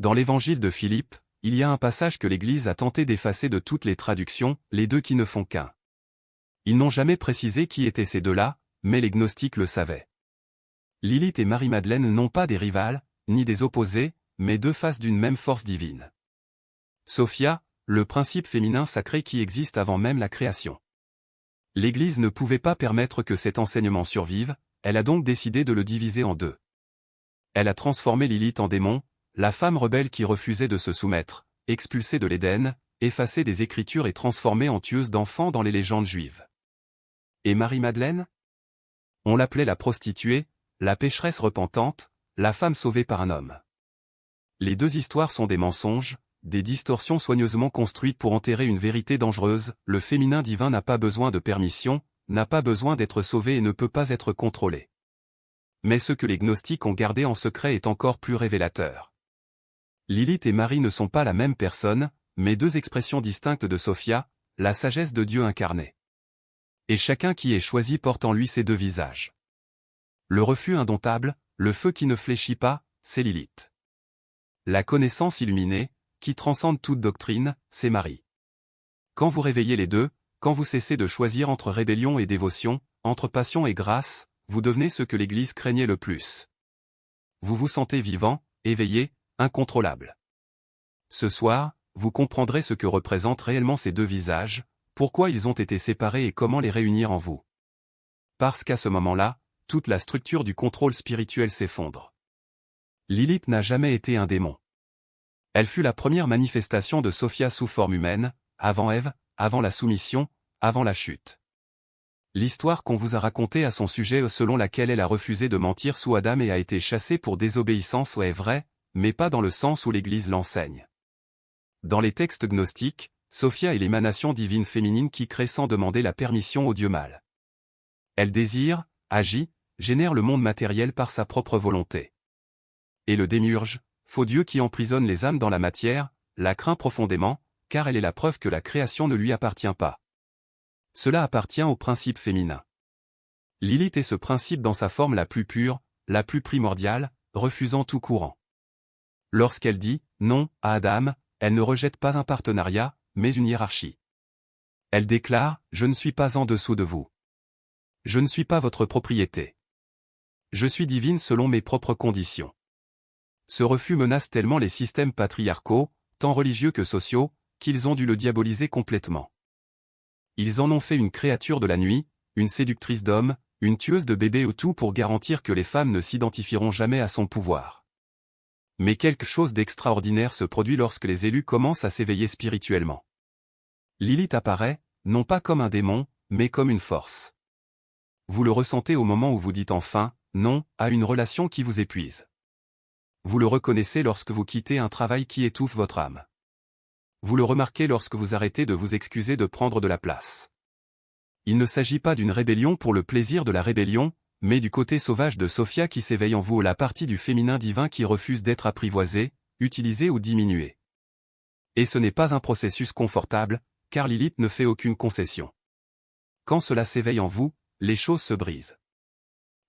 Dans l'évangile de Philippe, il y a un passage que l'Église a tenté d'effacer de toutes les traductions, les deux qui ne font qu'un. Ils n'ont jamais précisé qui étaient ces deux-là, mais les gnostiques le savaient. Lilith et Marie-Madeleine n'ont pas des rivales, ni des opposés, mais deux faces d'une même force divine. Sophia, le principe féminin sacré qui existe avant même la création. L'Église ne pouvait pas permettre que cet enseignement survive, elle a donc décidé de le diviser en deux. Elle a transformé Lilith en démon, la femme rebelle qui refusait de se soumettre, expulsée de l'Éden, effacée des Écritures et transformée en tueuse d'enfants dans les légendes juives. Et Marie-Madeleine? On l'appelait la prostituée, la pécheresse repentante, la femme sauvée par un homme. Les deux histoires sont des mensonges, des distorsions soigneusement construites pour enterrer une vérité dangereuse. Le féminin divin n'a pas besoin de permission, n'a pas besoin d'être sauvé et ne peut pas être contrôlé. Mais ce que les gnostiques ont gardé en secret est encore plus révélateur. Lilith et Marie ne sont pas la même personne, mais deux expressions distinctes de Sophia, la sagesse de Dieu incarnée. Et chacun qui est choisi porte en lui ces deux visages. Le refus indomptable, le feu qui ne fléchit pas, c'est Lilith. La connaissance illuminée, qui transcende toute doctrine, c'est Marie. Quand vous réveillez les deux, quand vous cessez de choisir entre rébellion et dévotion, entre passion et grâce, vous devenez ce que l'Église craignait le plus. Vous vous sentez vivant, éveillé, incontrôlable. Ce soir, vous comprendrez ce que représentent réellement ces deux visages, pourquoi ils ont été séparés et comment les réunir en vous. Parce qu'à ce moment-là, toute la structure du contrôle spirituel s'effondre. Lilith n'a jamais été un démon. Elle fut la première manifestation de Sophia sous forme humaine, avant Ève, avant la soumission, avant la chute. L'histoire qu'on vous a racontée à son sujet selon laquelle elle a refusé de mentir sous Adam et a été chassée pour désobéissance est vraie, mais pas dans le sens où l'Église l'enseigne. Dans les textes gnostiques, Sophia est l'émanation divine féminine qui crée sans demander la permission au Dieu mâle. Elle désire, agit, génère le monde matériel par sa propre volonté. Et le démiurge, faux Dieu qui emprisonne les âmes dans la matière, la craint profondément, car elle est la preuve que la création ne lui appartient pas. Cela appartient au principe féminin. Lilith est ce principe dans sa forme la plus pure, la plus primordiale, refusant tout courant. Lorsqu'elle dit « non » à Adam, elle ne rejette pas un partenariat, mais une hiérarchie. Elle déclare « je ne suis pas en dessous de vous. Je ne suis pas votre propriété. Je suis divine selon mes propres conditions. » Ce refus menace tellement les systèmes patriarcaux, tant religieux que sociaux, qu'ils ont dû le diaboliser complètement. Ils en ont fait une créature de la nuit, une séductrice d'hommes, une tueuse de bébés ou tout pour garantir que les femmes ne s'identifieront jamais à son pouvoir. Mais quelque chose d'extraordinaire se produit lorsque les élus commencent à s'éveiller spirituellement. Lilith apparaît, non pas comme un démon, mais comme une force. Vous le ressentez au moment où vous dites enfin « non » à une relation qui vous épuise. Vous le reconnaissez lorsque vous quittez un travail qui étouffe votre âme. Vous le remarquez lorsque vous arrêtez de vous excuser de prendre de la place. Il ne s'agit pas d'une rébellion pour le plaisir de la rébellion, mais du côté sauvage de Sophia qui s'éveille en vous, la partie du féminin divin qui refuse d'être apprivoisée, utilisée ou diminuée. Et ce n'est pas un processus confortable, car Lilith ne fait aucune concession. Quand cela s'éveille en vous, les choses se brisent.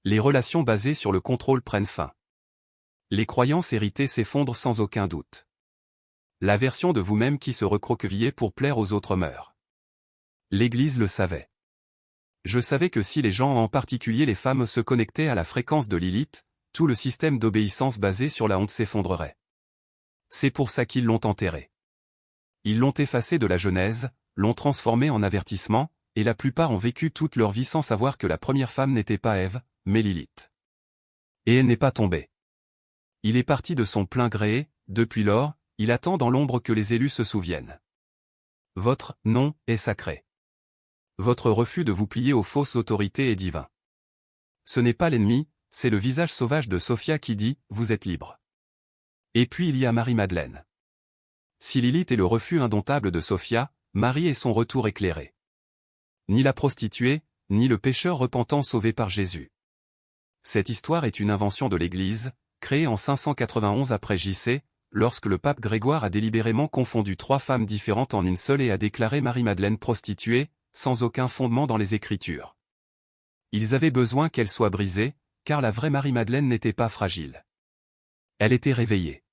Les relations basées sur le contrôle prennent fin. Les croyances héritées s'effondrent sans aucun doute. La version de vous-même qui se recroquevillait pour plaire aux autres meurt. L'Église le savait. Je savais que si les gens, en particulier les femmes, se connectaient à la fréquence de Lilith, tout le système d'obéissance basé sur la honte s'effondrerait. C'est pour ça qu'ils l'ont enterré. Ils l'ont effacé de la Genèse, l'ont transformé en avertissement, et la plupart ont vécu toute leur vie sans savoir que la première femme n'était pas Ève, mais Lilith. Et elle n'est pas tombée. Il est parti de son plein gré, depuis lors, il attend dans l'ombre que les élus se souviennent. Votre « non » est sacré. Votre refus de vous plier aux fausses autorités est divin. Ce n'est pas l'ennemi, c'est le visage sauvage de Sophia qui dit « vous êtes libre ». Et puis il y a Marie-Madeleine. Si Lilith est le refus indomptable de Sophia, Marie est son retour éclairé. Ni la prostituée, ni le pécheur repentant sauvé par Jésus. Cette histoire est une invention de l'Église, créée en 591 après J.C., lorsque le pape Grégoire a délibérément confondu trois femmes différentes en une seule et a déclaré Marie-Madeleine prostituée, sans aucun fondement dans les Écritures. Ils avaient besoin qu'elle soit brisée, car la vraie Marie-Madeleine n'était pas fragile. Elle était réveillée.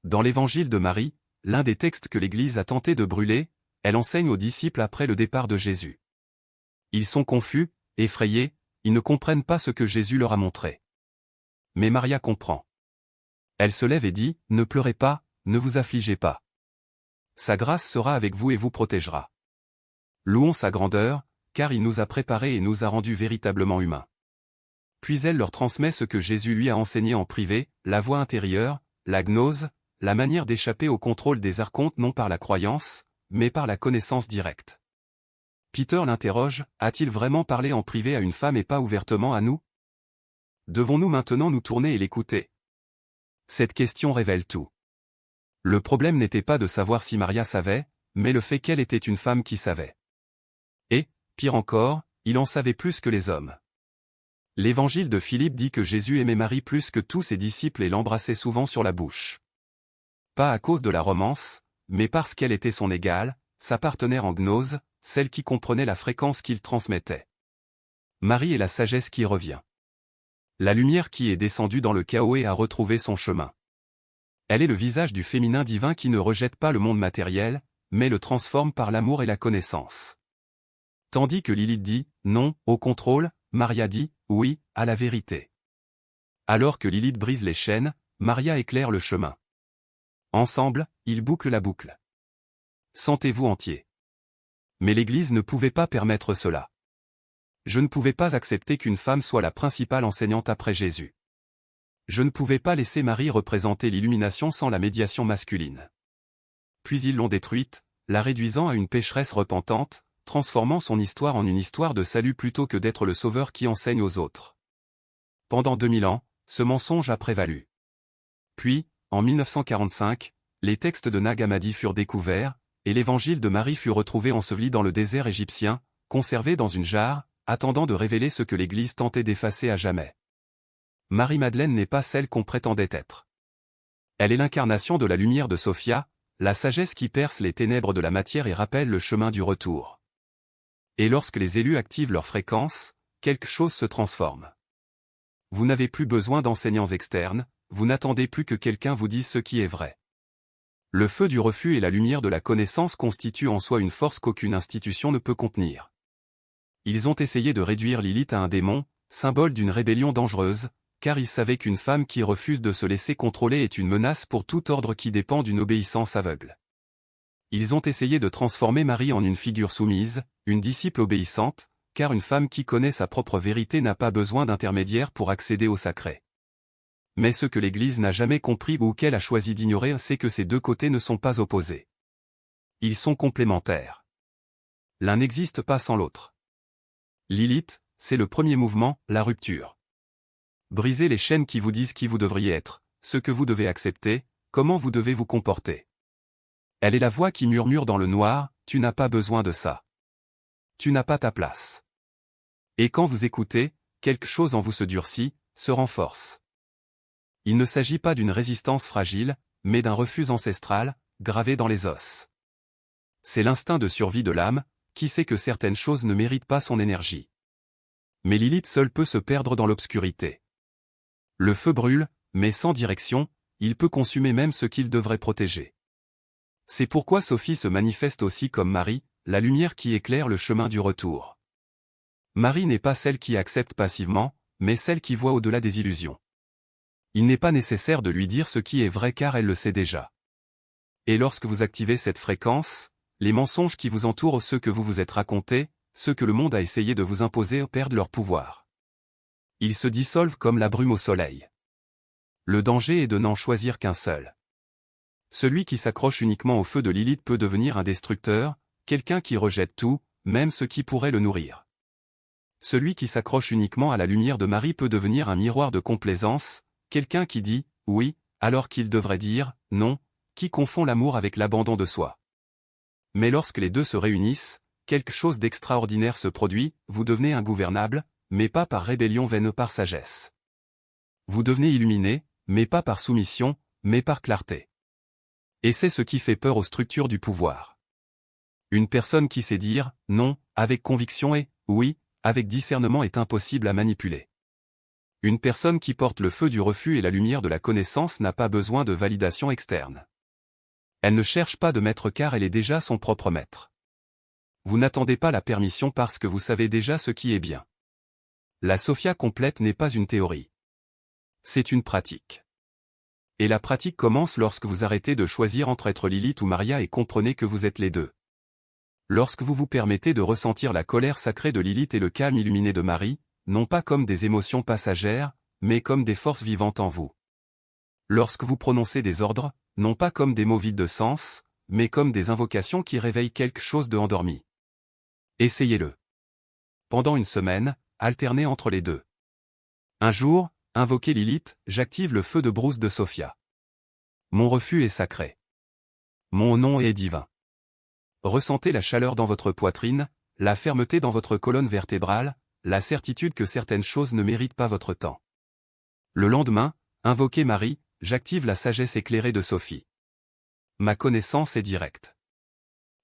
Dans l'Évangile de Marie, l'un des textes que l'Église a tenté de brûler, elle enseigne aux disciples après le départ de Jésus. Ils sont confus, effrayés, ils ne comprennent pas ce que Jésus leur a montré. Mais Maria comprend. Elle se lève et dit, « Ne pleurez pas, ne vous affligez pas. Sa grâce sera avec vous et vous protégera. Louons sa grandeur, car il nous a préparés et nous a rendus véritablement humains. » Puis elle leur transmet ce que Jésus lui a enseigné en privé, la voie intérieure, la gnose, la manière d'échapper au contrôle des archontes non par la croyance, mais par la connaissance directe. Peter l'interroge, a-t-il vraiment parlé en privé à une femme et pas ouvertement à nous? Devons-nous maintenant nous tourner et l'écouter? Cette question révèle tout. Le problème n'était pas de savoir si Maria savait, mais le fait qu'elle était une femme qui savait. Et, pire encore, il en savait plus que les hommes. L'évangile de Philippe dit que Jésus aimait Marie plus que tous ses disciples et l'embrassait souvent sur la bouche. Pas à cause de la romance, mais parce qu'elle était son égale, sa partenaire en gnose, celle qui comprenait la fréquence qu'il transmettait. Marie est la sagesse qui revient. La lumière qui est descendue dans le chaos et a retrouvé son chemin. Elle est le visage du féminin divin qui ne rejette pas le monde matériel, mais le transforme par l'amour et la connaissance. Tandis que Lilith dit « non » au contrôle, Maria dit « oui » à la vérité. Alors que Lilith brise les chaînes, Maria éclaire le chemin. Ensemble, ils bouclent la boucle. Sentez-vous entier. Mais l'Église ne pouvait pas permettre cela. Je ne pouvais pas accepter qu'une femme soit la principale enseignante après Jésus. Je ne pouvais pas laisser Marie représenter l'illumination sans la médiation masculine. Puis ils l'ont détruite, la réduisant à une pécheresse repentante, transformant son histoire en une histoire de salut plutôt que d'être le sauveur qui enseigne aux autres. Pendant 2000 ans, ce mensonge a prévalu. Puis, en 1945, les textes de Nag Hammadi furent découverts, et l'évangile de Marie fut retrouvé enseveli dans le désert égyptien, conservé dans une jarre, attendant de révéler ce que l'Église tentait d'effacer à jamais. Marie-Madeleine n'est pas celle qu'on prétendait être. Elle est l'incarnation de la lumière de Sophia, la sagesse qui perce les ténèbres de la matière et rappelle le chemin du retour. Et lorsque les élus activent leur fréquence, quelque chose se transforme. Vous n'avez plus besoin d'enseignants externes, vous n'attendez plus que quelqu'un vous dise ce qui est vrai. Le feu du refus et la lumière de la connaissance constituent en soi une force qu'aucune institution ne peut contenir. Ils ont essayé de réduire Lilith à un démon, symbole d'une rébellion dangereuse, car ils savaient qu'une femme qui refuse de se laisser contrôler est une menace pour tout ordre qui dépend d'une obéissance aveugle. Ils ont essayé de transformer Marie en une figure soumise, une disciple obéissante, car une femme qui connaît sa propre vérité n'a pas besoin d'intermédiaire pour accéder au sacré. Mais ce que l'Église n'a jamais compris ou qu'elle a choisi d'ignorer, c'est que ces deux côtés ne sont pas opposés. Ils sont complémentaires. L'un n'existe pas sans l'autre. Lilith, c'est le premier mouvement, la rupture. Brisez les chaînes qui vous disent qui vous devriez être, ce que vous devez accepter, comment vous devez vous comporter. Elle est la voix qui murmure dans le noir, tu n'as pas besoin de ça. Tu n'as pas ta place. Et quand vous écoutez, quelque chose en vous se durcit, se renforce. Il ne s'agit pas d'une résistance fragile, mais d'un refus ancestral, gravé dans les os. C'est l'instinct de survie de l'âme, qui sait que certaines choses ne méritent pas son énergie. Mais Lilith seule peut se perdre dans l'obscurité. Le feu brûle, mais sans direction, il peut consumer même ce qu'il devrait protéger. C'est pourquoi Sophie se manifeste aussi comme Marie, la lumière qui éclaire le chemin du retour. Marie n'est pas celle qui accepte passivement, mais celle qui voit au-delà des illusions. Il n'est pas nécessaire de lui dire ce qui est vrai car elle le sait déjà. Et lorsque vous activez cette fréquence, les mensonges qui vous entourent, ceux que vous vous êtes racontés, ceux que le monde a essayé de vous imposer perdent leur pouvoir. Ils se dissolvent comme la brume au soleil. Le danger est de n'en choisir qu'un seul. Celui qui s'accroche uniquement au feu de Lilith peut devenir un destructeur, quelqu'un qui rejette tout, même ce qui pourrait le nourrir. Celui qui s'accroche uniquement à la lumière de Marie peut devenir un miroir de complaisance, quelqu'un qui dit « oui » alors qu'il devrait dire « non », qui confond l'amour avec l'abandon de soi. Mais lorsque les deux se réunissent, quelque chose d'extraordinaire se produit, vous devenez ingouvernable, mais pas par rébellion vaine, par sagesse. Vous devenez illuminé, mais pas par soumission, mais par clarté. Et c'est ce qui fait peur aux structures du pouvoir. Une personne qui sait dire « non » avec conviction et « oui » avec discernement est impossible à manipuler. Une personne qui porte le feu du refus et la lumière de la connaissance n'a pas besoin de validation externe. Elle ne cherche pas de maître car elle est déjà son propre maître. Vous n'attendez pas la permission parce que vous savez déjà ce qui est bien. La Sophia complète n'est pas une théorie. C'est une pratique. Et la pratique commence lorsque vous arrêtez de choisir entre être Lilith ou Maria et comprenez que vous êtes les deux. Lorsque vous vous permettez de ressentir la colère sacrée de Lilith et le calme illuminé de Marie, non pas comme des émotions passagères, mais comme des forces vivantes en vous. Lorsque vous prononcez des ordres, non pas comme des mots vides de sens, mais comme des invocations qui réveillent quelque chose de endormi. Essayez-le. Pendant une semaine, alternez entre les deux. Un jour, invoquez Lilith, j'active le feu de brousse de Sophia. Mon refus est sacré. Mon nom est divin. Ressentez la chaleur dans votre poitrine, la fermeté dans votre colonne vertébrale, la certitude que certaines choses ne méritent pas votre temps. Le lendemain, invoquez Marie, j'active la sagesse éclairée de Sophie. Ma connaissance est directe.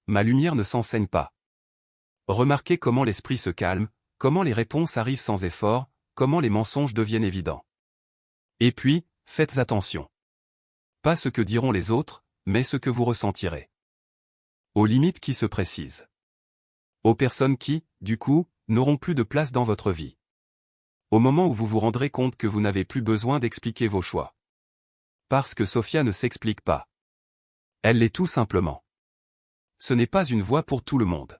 Ma lumière ne s'enseigne pas. Remarquez comment l'esprit se calme, comment les réponses arrivent sans effort, comment les mensonges deviennent évidents. Et puis, faites attention. Pas ce que diront les autres, mais ce que vous ressentirez. Aux limites qui se précisent. Aux personnes qui, du coup, n'auront plus de place dans votre vie. Au moment où vous vous rendrez compte que vous n'avez plus besoin d'expliquer vos choix. Parce que Sophia ne s'explique pas. Elle l'est tout simplement. Ce n'est pas une voie pour tout le monde.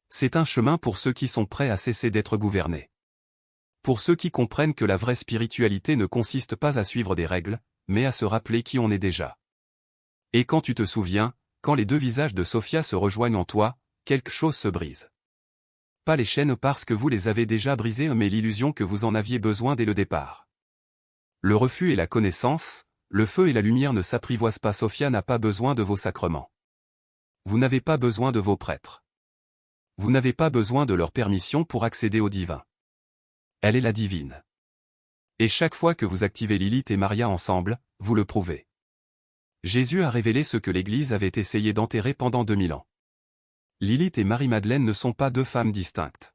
C'est un chemin pour ceux qui sont prêts à cesser d'être gouvernés. Pour ceux qui comprennent que la vraie spiritualité ne consiste pas à suivre des règles, mais à se rappeler qui on est déjà. Et quand tu te souviens, quand les deux visages de Sophia se rejoignent en toi, quelque chose se brise. Pas les chaînes parce que vous les avez déjà brisées mais l'illusion que vous en aviez besoin dès le départ. Le refus et la connaissance, le feu et la lumière ne s'apprivoisent pas. Sophia n'a pas besoin de vos sacrements. Vous n'avez pas besoin de vos prêtres. Vous n'avez pas besoin de leur permission pour accéder au divin. Elle est la divine. Et chaque fois que vous activez Lilith et Maria ensemble, vous le prouvez. Jésus a révélé ce que l'Église avait essayé d'enterrer pendant 2000 ans. Lilith et Marie-Madeleine ne sont pas deux femmes distinctes.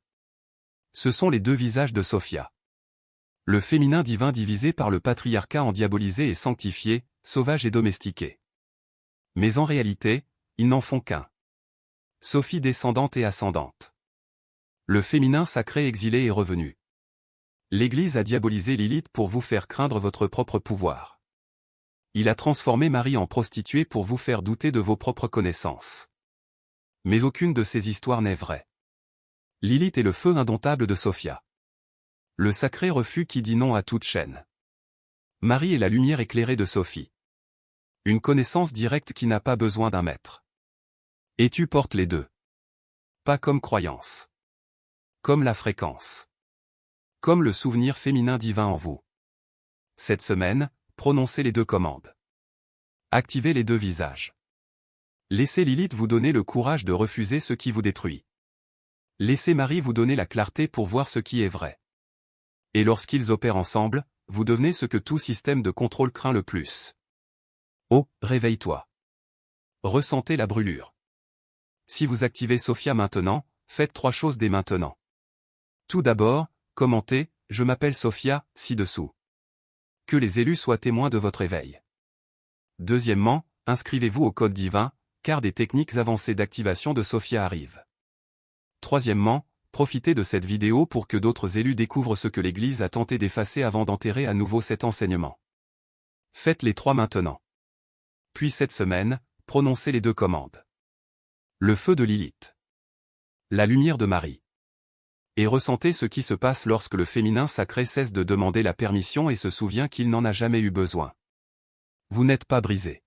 Ce sont les deux visages de Sophia. Le féminin divin divisé par le patriarcat endiabolisé et sanctifié, sauvage et domestiqué. Mais en réalité, ils n'en font qu'un. Sophie descendante et ascendante. Le féminin sacré exilé est revenu. L'Église a diabolisé Lilith pour vous faire craindre votre propre pouvoir. Il a transformé Marie en prostituée pour vous faire douter de vos propres connaissances. Mais aucune de ces histoires n'est vraie. Lilith est le feu indomptable de Sophia. Le sacré refus qui dit non à toute chaîne. Marie est la lumière éclairée de Sophie. Une connaissance directe qui n'a pas besoin d'un maître. Et tu portes les deux. Pas comme croyance. Comme la fréquence. Comme le souvenir féminin divin en vous. Cette semaine, prononcez les deux commandes. Activez les deux visages. Laissez Lilith vous donner le courage de refuser ce qui vous détruit. Laissez Marie vous donner la clarté pour voir ce qui est vrai. Et lorsqu'ils opèrent ensemble, vous devenez ce que tout système de contrôle craint le plus. Oh, réveille-toi. Ressentez la brûlure. Si vous activez Sophia maintenant, faites 3 choses dès maintenant. Tout d'abord, commentez, je m'appelle Sophia, ci-dessous. Que les élus soient témoins de votre éveil. Deuxièmement, inscrivez-vous au code divin, car des techniques avancées d'activation de Sophia arrivent. Troisièmement, profitez de cette vidéo pour que d'autres élus découvrent ce que l'Église a tenté d'effacer avant d'enterrer à nouveau cet enseignement. Faites les 3 maintenant. Puis cette semaine, prononcez les 2 commandes. Le feu de Lilith. La lumière de Marie. Et ressentez ce qui se passe lorsque le féminin sacré cesse de demander la permission et se souvient qu'il n'en a jamais eu besoin. Vous n'êtes pas brisé.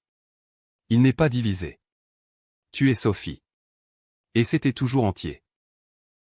Il n'est pas divisé. Tu es Sophie. Et c'était toujours entier.